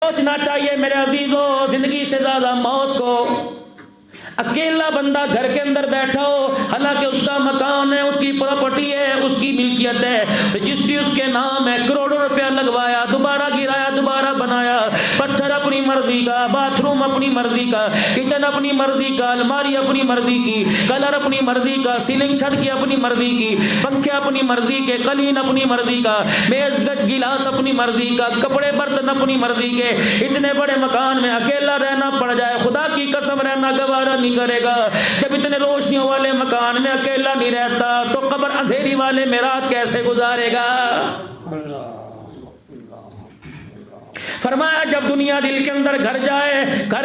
सोचना चाहिए मेरे अजीजों, जिंदगी से ज्यादा मौत को। अकेला बंदा घर के अंदर बैठा हो, हालांकि उसका मकान है, उसकी प्रॉपर्टी है, उसकी मिल्कियत है, रजिस्ट्री उसके नाम है, करोड़ों रुपया लगवाया, दोबारा गिराया, दोबारा बनाया, पत्थर अपनी मर्जी का, बाथरूम अपनी मर्जी का, किचन अपनी मर्जी का, अलमारी अपनी मर्जी की, कलर अपनी मर्जी का, सीलिंग छत की अपनी मर्जी की, पंखे अपनी मर्जी के, कलीन अपनी मर्जी का, मेज गज गिलास अपनी मर्जी का, कपड़े बर्तन अपनी मर्जी के। इतने बड़े मकान में अकेला रहना पड़ जाए, खुदा की कसम रहना गवारा नहीं करेगा। जब इतने रोशनियों वाले मकान में अकेला नहीं रहता तो कब्र अंधेरी वाले में रात कैसे गुजारेगा। फरमाया जब दुनिया दिल के अंदर घर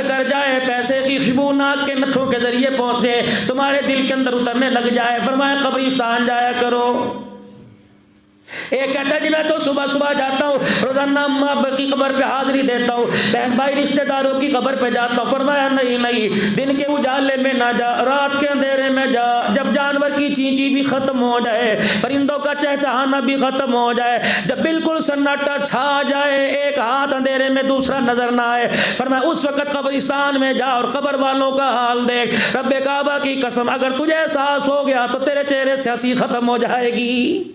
कर जाए, पैसे की खुशबू नाक के नथों के जरिए पहुंचे, तुम्हारे दिल के अंदर उतरने लग जाए, फरमाया कब्रिस्तान जाया करो। एक कहता है जी मैं तो सुबह सुबह जाता हूँ, रोजाना अम्मा की कब्र पे हाजिरी देता हूँ, बहन भाई रिश्तेदारों की कब्र पे जाता हूँ। फरमाया नहीं नहीं, दिन के उजाले में ना जा, रात के अंधेरे में जा। जब जानवर की चींची भी खत्म हो जाए, परिंदों का चहचहाना भी खत्म हो जाए, जब बिल्कुल सन्नाटा छा जाए, एक हाथ अंधेरे में दूसरा नजर ना आए, फरमाया उस वक्त कब्रिस्तान में जा और कब्र वालों का हाल देख। रब्बे काबा की कसम, अगर तुझे एहसास हो गया तो तेरे चेहरे से हंसी खत्म हो जाएगी।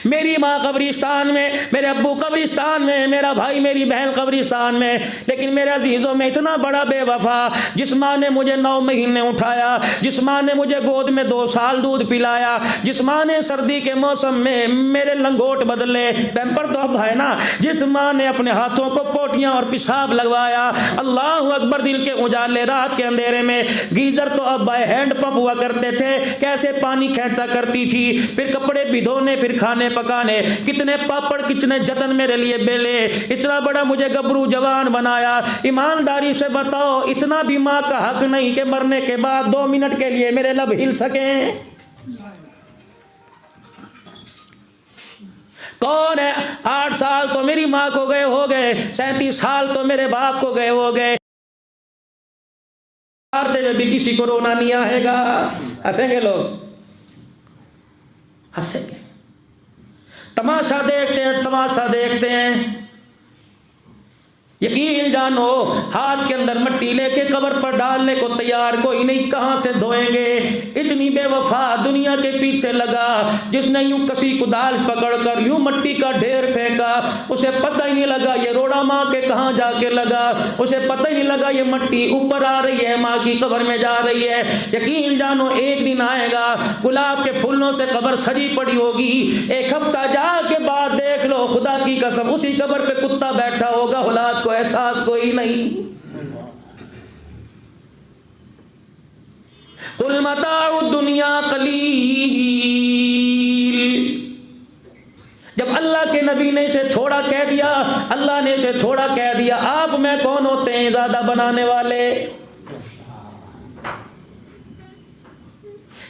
मेरी माँ कब्रिस्तान में, मेरे अब्बू कब्रिस्तान में, मेरा भाई मेरी बहन कब्रिस्तान में, लेकिन मेरे अजीजों में इतना बड़ा बेवफा, जिस माँ ने मुझे 9 महीने उठाया, जिस माँ ने मुझे गोद में 2 साल दूध पिलाया, जिस माँ ने सर्दी के मौसम में मेरे लंगोट बदले, पैम्पर तो अब है ना, जिस माँ ने अपने हाथों को पोटियां और पेशाब लगवाया। अल्लाह अकबर, दिल के उजाले, रात के अंधेरे में, गीजर तो अब बाय हैंड पंप हुआ करते थे, कैसे पानी खींचा करती थी, फिर कपड़े भिगोने, फिर खाने पकाने, कितने पापड़ कितने जतन मेरे लिए बेले, इतना बड़ा मुझे गबरू जवान बनाया। ईमानदारी से बताओ, इतना भी माँ का हक नहीं कि मरने के बाद 2 मिनट के लिए मेरे लब हिल सके। कौन है? 8 साल तो मेरी माँ को गए हो गए, 37 साल तो मेरे बाप को गए हो गए, भी किसी को रोना नहीं आएगा। हंसेंगे लोग, हंसेंगे, तमाशा देखते हैं, तमाशा देखते हैं। यकीन जानो, हाथ के अंदर मट्टी लेके कब्र पर डालने को तैयार कोई नहीं, कहां से धोएंगे। इतनी बेवफा दुनिया के पीछे लगा, जिसने यूं कसी कुदाल पकड़कर यूं मट्टी का ढेर फेंका, उसे पता ही नहीं लगा ये रोड़ा माँ के कहां जाके लगा, उसे पता ही नहीं लगा ये मट्टी ऊपर आ रही है, माँ की कब्र में जा रही है। यकीन जानो, एक दिन आएगा, गुलाब के फूलों से कब्र सजी पड़ी होगी, 1 हफ्ता जाके बाद देख लो, खुदा की कसम उसी कब्र पे कुत्ता बैठा होगा, औलाद को एहसास कोई नहीं। कुल मताउ दुनिया कलील। जब अल्लाह के नबी ने इसे थोड़ा कह दिया, अल्लाह ने इसे थोड़ा कह दिया, आप में कौन होते हैं ज्यादा बनाने वाले?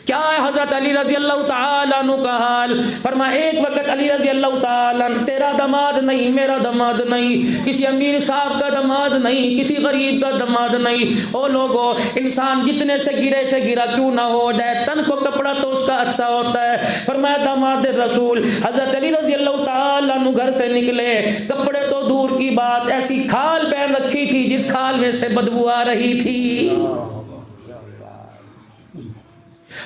क्या है हजरत अली रजी अल्लाह तआला अन्हु का हाल? फरमाया एक वक्त अली रजी अल्लाह तआला, तेरा दमाद नहीं, मेरा दमाद नहीं, किसी अमीर साहब का दमाद नहीं, किसी गरीब का दमाद नहीं। ओ लोगो, इंसान जितने से गिरा क्यों ना हो जाए, तन को कपड़ा तो उसका अच्छा होता है। फरमाया दामाद रसूल हजरत अली रजी अल्लाह तआला अन्हु घर से निकले, कपड़े तो दूर की बात, ऐसी खाल पहन रखी थी जिस खाल में से बदबू आ रही थी।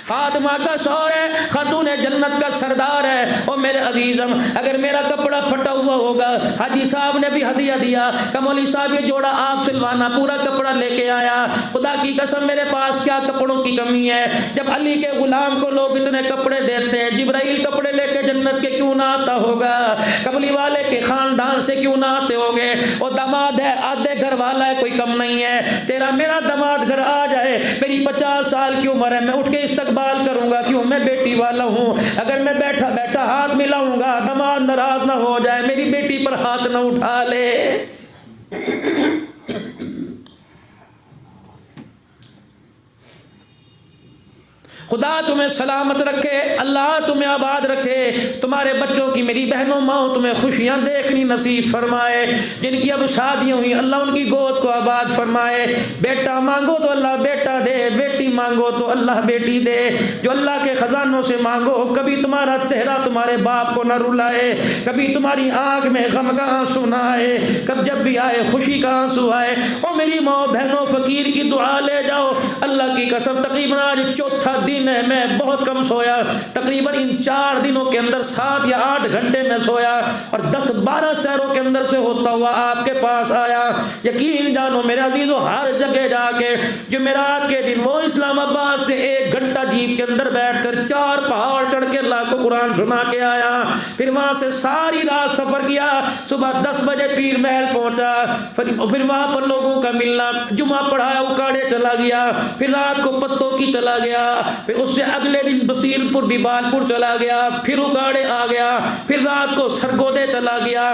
फातिमा का शौहर है, खातून जन्नत का सरदार है। और मेरे अजीजम, अगर मेरा कपड़ा फटा हुआ होगा, हाजी साहब ने भी हदिया दिया, कमौली साहब ये जोड़ा आप सिलवाना, पूरा कपड़ा लेके आया। खुदा की कसम मेरे पास क्या कपड़ों की कमी है। जब अली के गुलाम को लोग इतने कपड़े देते हैं, जिब्राइल कपड़े लेके जन्नत के क्यों ना आता होगा, कमली वाले के खानदान से क्यों ना आते होंगे। और दामाद है, आधे घर वाला है, कोई कम नहीं है। तेरा मेरा दामाद घर आ जाए, मेरी 50 साल की उम्र है, मैं उठ के इस्तकबाल करूंगा, क्यों, मैं बेटी वाला हूं। अगर मैं बैठा बैठा हाथ मिलाऊंगा, दामाद नाराज ना हो जाए, मेरी बेटी पर हाथ ना उठा ले। खुदा तुम्हें सलामत रखे, अल्लाह तुम्हें आबाद रखे, तुम्हारे बच्चों की, मेरी बहनों माओ तुम्हें खुशियाँ देखनी नसीब फरमाए। जिनकी अब शादियाँ हुई अल्लाह उनकी गोद को आबाद फरमाए। बेटा मांगो तो अल्लाह बेटा दे, बेटी मांगो तो अल्लाह बेटी दे। जो अल्लाह के ख़जानों से मांगो, कभी तुम्हारा चेहरा तुम्हारे बाप को न रुलाए, कभी तुम्हारी आँख में गम का आंसू न आए, कब जब भी आए खुशी का आंसू आए। और मेरी माँ बहनों फ़कीर की दुआ ले जाओ। अल्लाह की कसम तकरीबन आज चौथा दिन है, मैं बहुत कम सोया, तकरीबन इन 4 दिनों के अंदर 7 या 8 घंटे में सोया और 10-12 शहरों के अंदर से होता हुआ आपके पास आया। यकीन जानो मेरे अजीज़ों, हर जगह जाके जुमेरात के दिन वो इस्लामाबाद से 1 घंटा जीप के अंदर बैठकर 4 पहाड़ चढ़ के अल्लाह को कुरान सुना के आया। फिर वहाँ से सारी रात सफ़र किया, सुबह 10 बजे पीर महल पहुँचा, फिर वहाँ पर लोगों का मिलना, जुमा पढ़ाया, उकाड़े चला गया, फिर रात को पत्तों की चला गया, फिर उससे अगले दिन बसीरपुर दीवालपुर चला गया, फिर उकाड़े आ गया, फिर रात को सरगोदे चला गया।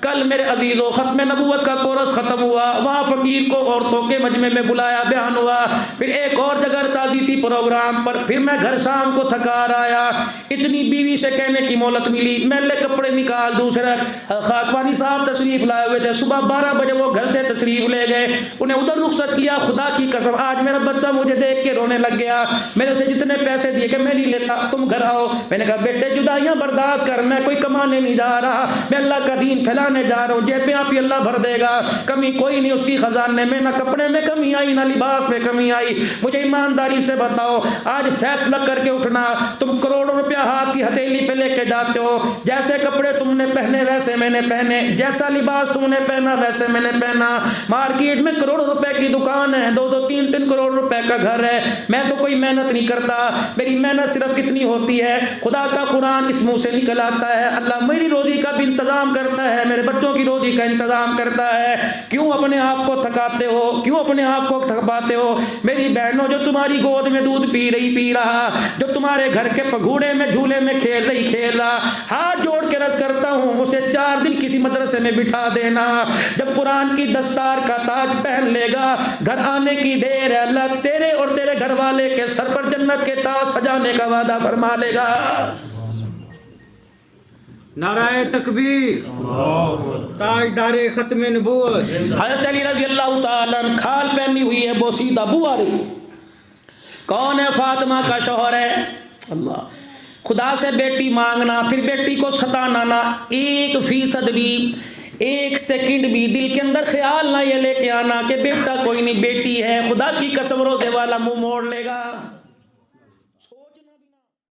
कल मेरे अजीज़ों ख़त्म नबूवत का कोरस ख़त्म हुआ, वहाँ फ़कीर को औरतों के मजमे में बुलाया, बयान हुआ। फिर एक और जगह ताज़ी थी प्रोग्राम पर, फिर मैं घर शाम को थका आया। इतनी बीवी से कहने की मोहलत मिली, मैले कपड़े निकाल दूसरा। खाकवानी साहब तशरीफ़ लाए हुए थे, सुबह 12 बजे वो घर से तशरीफ़ ले गए, उन्हें उधर रुखसत किया। खुदा की कसम आज मेरा बच्चा मुझे देख के रोने लग गया। मैंने उसे जितने पैसे दिए कि मैं नहीं लेता, तुम घर आओ। मैंने कहा बेटे जुदाइयाँ बर्दाश्त कर, मैं कोई कमाने नहीं जा रहा, मैं अल्लाह का दीन फैलाने जा रहा हूँ, जेबें आप ही अल्लाह भर देगा, कमी कोई नहीं उसकी खजाने में, ना कपड़े में कमी आई ना लिबास में कमी आई। मुझे ईमानदारी से बताओ, आज फैसला करके उठना, तुम करोड़ों रुपया हाथ की हथेली पे लेके जाते हो, जैसे कपड़े तुमने पहने वैसे मैंने पहने, जैसा लिबास तुमने पहना वैसे मैंने पहना। मार्केट में करोड़ों रुपए की दुकान है, 2-2, 3-3 करोड़ रुपए का घर है, मैं तो कोई मेहनत नहीं करता, मेरी मेहनत सिर्फ इतनी होती है, खुदा का कुरान इस मुंह से निकल आता है, अल्लाह मेरी रोजी का भी इंतजाम करता है, मेरे बच्चों की रोजी का इंतजाम करता है। क्यों अपने आप को थकाते हो, क्यों अपने आप को थकवाते हो? मेरी बहनों, जो तुम्हारी गोद में दूध पी रहा, जो तुम्हारे घर के पगूड़े में झूले में खेल रहा, हाथ जोड़ के रस करता हूँ, उसे 4 दिन किसी मदरसे में बिठा देना। जब कुरान की दस्तार का ताज पहन लेगा, घर आने की देर है, अल्लाह तेरे और तेरे घर वाले के सर पर जन्नत के ताज सजाने का वादा फरमा लेगा। नाराए तकबीर, ताजदारे खत्म नबूवत। हज़रत अली रज़ी अल्लाह ताला अन्हु खाल पहनी हुई है, बोसीदा बुआरी। कौन है? फातिमा का शौहर है। अल्लाह, खुदा से बेटी मांगना, फिर बेटी को सताना ना, 1% भी, 1 सेकंड भी दिल के अंदर ख्याल ना ये लेके आना कि बेटा कोई नहीं, बेटी है। खुदा की कसम रोज़े वाला मुंह मोड़ लेगा।